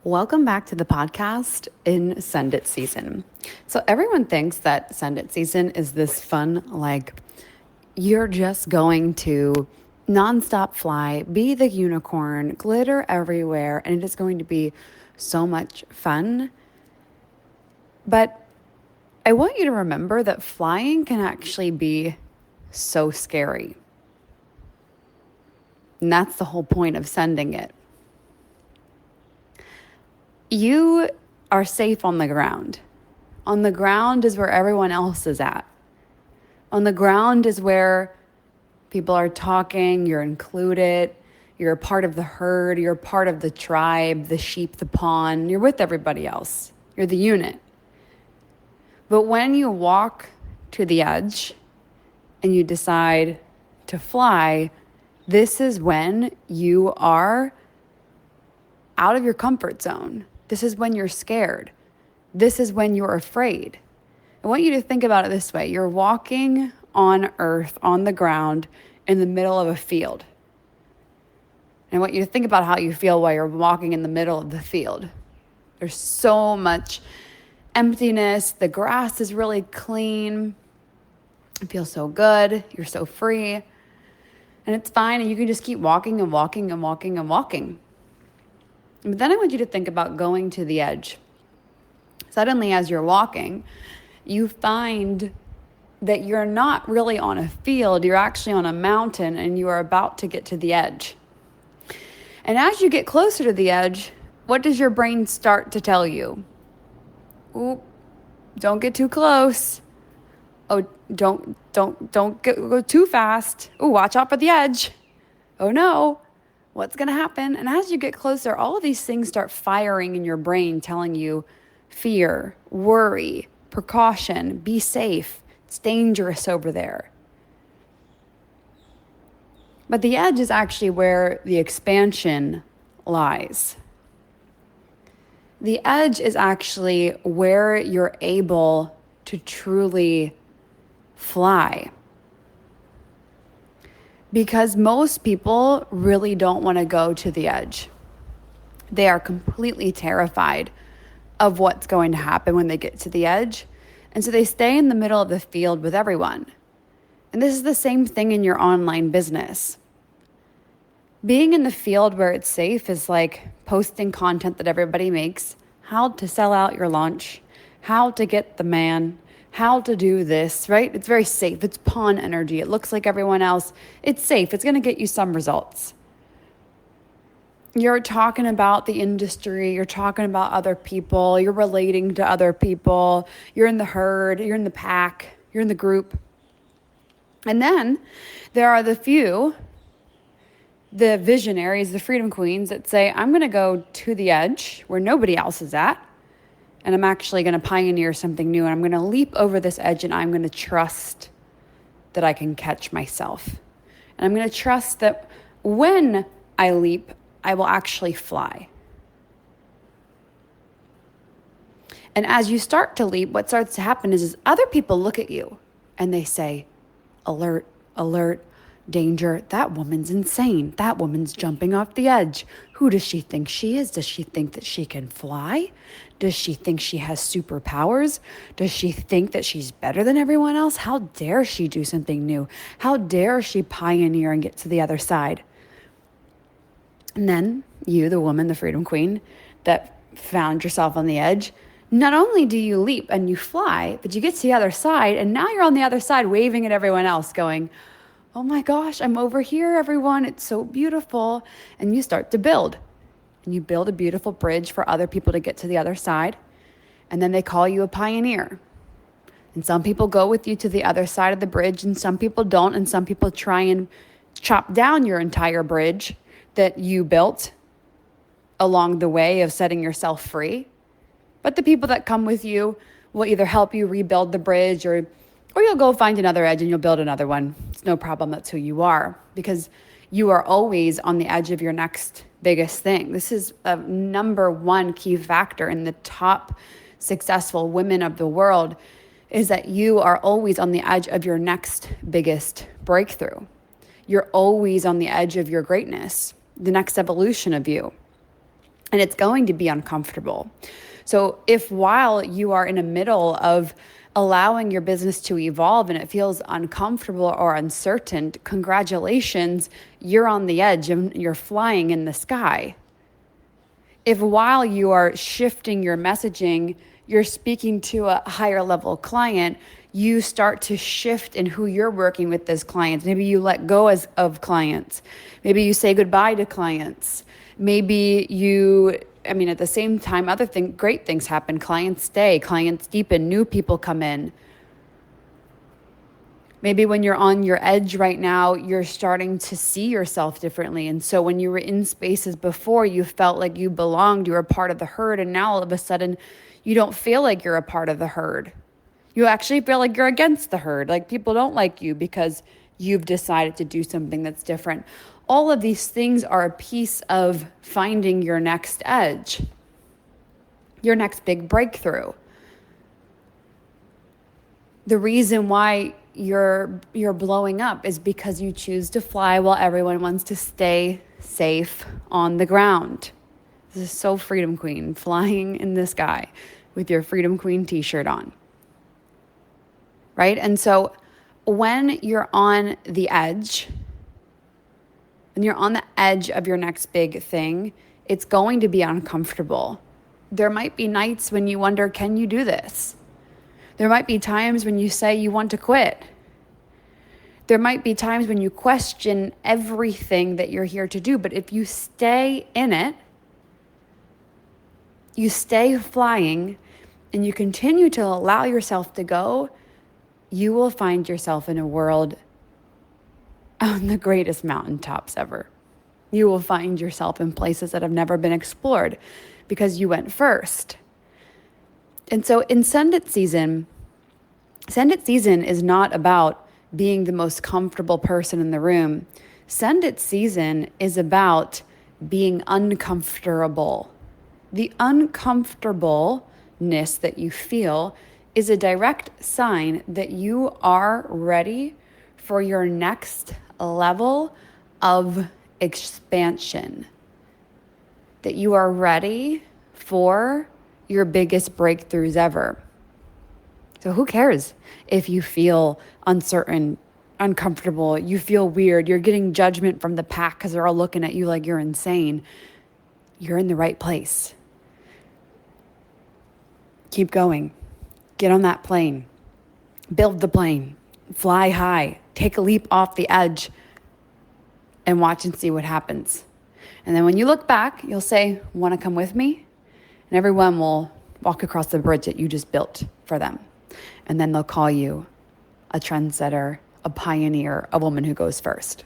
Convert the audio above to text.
Welcome back to the podcast in Send It season. So everyone thinks that Send It season is this fun, like you're just going to nonstop fly, be the unicorn, glitter everywhere, and it is going to be so much fun. But I want you to remember that flying can actually be so scary. And that's the whole point of sending it. You are safe on the ground. On the ground is where everyone else is at. On the ground is where people are talking, you're included, you're a part of the herd, you're a part of the tribe, the sheep, the pawn, you're with everybody else. You're the unit. But when you walk to the edge and you decide to fly, this is when you are out of your comfort zone. This is when you're scared. This is when you're afraid. I want you to think about it this way. You're walking on earth, on the ground, in the middle of a field. And I want you to think about how you feel while you're walking in the middle of the field. There's so much emptiness. The grass is really clean. It feels so good. You're so free. And it's fine. And you can just keep walking and walking and walking and walking. But then I want you to think about going to the edge. Suddenly, as you're walking, you find that you're not really on a field, you're actually on a mountain, and you are about to get to the edge. And as you get closer to the edge, what does your brain start to tell you? Ooh, don't get too close. Oh, don't go too fast. Ooh, watch out for the edge. Oh no. What's going to happen? And as you get closer, all of these things start firing in your brain, telling you fear, worry, precaution, be safe. It's dangerous over there. But the edge is actually where the expansion lies. The edge is actually where you're able to truly fly. Because most people really don't want to go to the edge. They are completely terrified of what's going to happen when they get to the edge. And so they stay in the middle of the field with everyone. And this is the same thing in your online business. Being in the field where it's safe is like posting content that everybody makes, how to sell out your launch, how to get the man, how to do this, right? It's very safe. It's pawn energy. It looks like everyone else. It's safe. It's going to get you some results. You're talking about the industry. You're talking about other people. You're relating to other people. You're in the herd. You're in the pack. You're in the group. And then there are the few, the visionaries, the freedom queens that say, I'm going to go to the edge where nobody else is at. And I'm actually going to pioneer something new. And I'm going to leap over this edge and I'm going to trust that I can catch myself. And I'm going to trust that when I leap, I will actually fly. And as you start to leap, what starts to happen is other people look at you and they say, alert, alert, danger. That woman's insane. That woman's jumping off the edge. Who does she think she is? Does she think that she can fly? Does she think she has superpowers? Does she think that she's better than everyone else? How dare she do something new? How dare she pioneer and get to the other side? And then you, the woman, the freedom queen that found yourself on the edge, not only do you leap and you fly, but you get to the other side and now you're on the other side waving at everyone else going, oh my gosh, I'm over here, everyone. It's so beautiful. And you start to build. And you build a beautiful bridge for other people to get to the other side. And then they call you a pioneer. And some people go with you to the other side of the bridge and some people don't. And some people try and chop down your entire bridge that you built along the way of setting yourself free. But the people that come with you will either help you rebuild the bridge or you'll go find another edge and you'll build another one. It's no problem. That's who you are because you are always on the edge of your next biggest thing. This is a number one key factor in the top successful women of the world is that you are always on the edge of your next biggest breakthrough. You're always on the edge of your greatness, the next evolution of you. and it's going to be uncomfortable. So if while you are in the middle of allowing your business to evolve and it feels uncomfortable or uncertain, congratulations, you're on the edge and you're flying in the sky. If while you are shifting your messaging, you're speaking to a higher level client, you start to shift in who you're working with as clients. Maybe you let go of clients. Maybe you say goodbye to clients. Maybe at the same time, great things happen. Clients stay, clients deepen, new people come in. Maybe when you're on your edge right now, you're starting to see yourself differently. And so when you were in spaces before, you felt like you belonged, you were a part of the herd. And now all of a sudden, you don't feel like you're a part of the herd. You actually feel like you're against the herd. Like people don't like you because you've decided to do something that's different. All of these things are a piece of finding your next edge, your next big breakthrough. The reason why you're blowing up is because you choose to fly while everyone wants to stay safe on the ground. This is so Freedom Queen, flying in the sky with your Freedom Queen t-shirt on. Right? And so when you're on the edge, when you're on the edge of your next big thing, it's going to be uncomfortable. There might be nights when you wonder, can you do this? There might be times when you say you want to quit. There might be times when you question everything that you're here to do. But if you stay in it, you stay flying, and you continue to allow yourself to go, you will find yourself in a world on the greatest mountaintops ever. You will find yourself in places that have never been explored because you went first. And so in Send It season is not about being the most comfortable person in the room. Send It season is about being uncomfortable. The uncomfortableness that you feel is a direct sign that you are ready for your next level of expansion, that you are ready for your biggest breakthroughs ever. So who cares if you feel uncertain, uncomfortable, you feel weird, you're getting judgment from the pack because they're all looking at you like you're insane. You're in the right place. Keep going. Get on that plane. Build the plane. Fly high. Take a leap off the edge and watch and see what happens. And then when you look back, you'll say, want to come with me? And everyone will walk across the bridge that you just built for them. And then they'll call you a trendsetter, a pioneer, a woman who goes first.